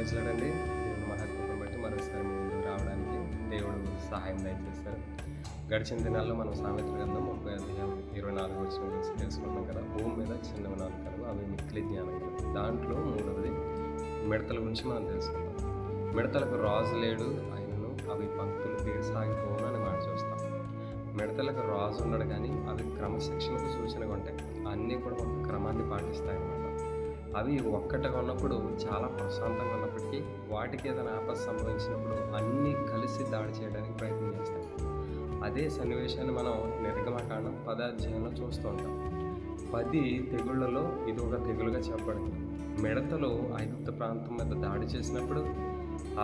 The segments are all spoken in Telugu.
ప్రైజ్లాడండి. దేవుని మహత్వం బట్టి మరోసారి మీ ముందుకు రావడానికి దేవుడు సహాయం దయచేశారు. గడిచిన దినాల్లో మనం సామెతల గ్రంథం 30 అధ్యాయం 24 గురించి తెలుసుకున్నాం కదా. భూమి మీద చిన్నవి 4 కలవు, అవి మిక్కిలి జ్ఞానం కలవు. దాంట్లో 3వది మిడతల గురించి మనం తెలుసుకుందాం. మిడతలకు రాజు లేడు, ఆయనను అవి పంక్తులు తీరసాగిపోను అని మాట చూస్తాం. మిడతలకు రాజు ఉన్నాడు, కానీ అవి క్రమశిక్షణకు సూచనగా ఉంటాయి. అన్నీ కూడా ఒక క్రమాన్ని పాటిస్తాయి అన్నమాట. అవి ఒక్కటిగా ఉన్నప్పుడు చాలా ప్రశాంతంగా ఉన్నప్పటికీ వాటికి ఏదైనా ఆపద సంభవించినప్పుడు అన్నీ కలిసి దాడి చేయడానికి ప్రయత్నం చేస్తాయి. అదే సన్నివేశాన్ని మనం నిర్గమకాండం 10వ అధ్యాయంలో చూస్తూ ఉంటాం. 10 తెగుళ్లలో ఇది ఒక తెగులుగా చెప్పబడింది. మిడతలు ఐగుప్తు ప్రాంతం మీద దాడి చేసినప్పుడు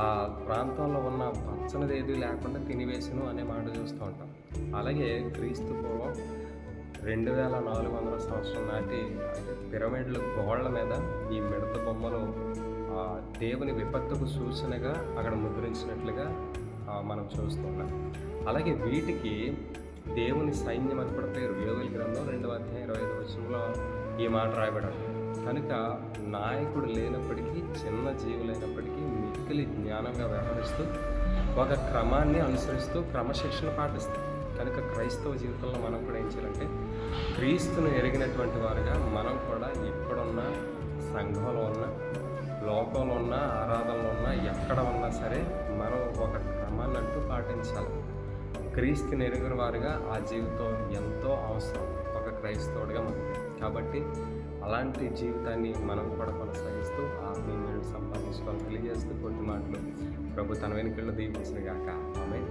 ఆ ప్రాంతంలో ఉన్న పచ్చనిది ఏది లేకుండా తినివేసును అనే మాట చూస్తూ ఉంటాం. అలాగే క్రీస్తు పూర్వం 2400 సంవత్సరం నాటి పిరమిడ్ల గోళ్ల మీద ఈ మిడత బొమ్మలు దేవుని విపత్తుకు సూచనగా అక్కడ ముద్రించినట్లుగా మనం చూస్తున్నాం. అలాగే వీటికి దేవుని సైన్యం అని కూడా పేరు. యోవేలు గ్రంథం 2వ అధ్యాయం 25వ వచనంలో ఈ మాట రాయబడింది. కనుక నాయకుడు లేనప్పటికీ, చిన్న జీవులైనప్పటికీ మిక్కిలి జ్ఞానంగా వ్యవహరిస్తూ ఒక క్రమాన్ని అనుసరిస్తూ క్రమశిక్షణ పాటిస్తాయి. కనుక క్రైస్తవ జీవితంలో మనం కూడా ఏం చేయాలంటే, క్రీస్తును ఎరిగినటువంటి వారుగా మనం కూడా ఎక్కడున్న, సంఘంలో ఉన్న, లోకంలో ఉన్న, ఆరాధనలో ఉన్న, ఎక్కడ ఉన్నా సరే మనం ఒక క్రమాన్ని అంటూ పాటించాలి. క్రీస్తుని ఎరిగిన వారుగా ఆ జీవితం ఎంతో అవసరం ఒక క్రైస్తవుడిగా మనకి. కాబట్టి అలాంటి జీవితాన్ని మనం కూడా కొనసాగిస్తూ ఆత్మీయులను సంపాదించుకోవాలని తెలియజేస్తూ కొద్ది మాటలు ప్రభు తన వెనుకల్లో దీవించిన గాక. ఆమేన్.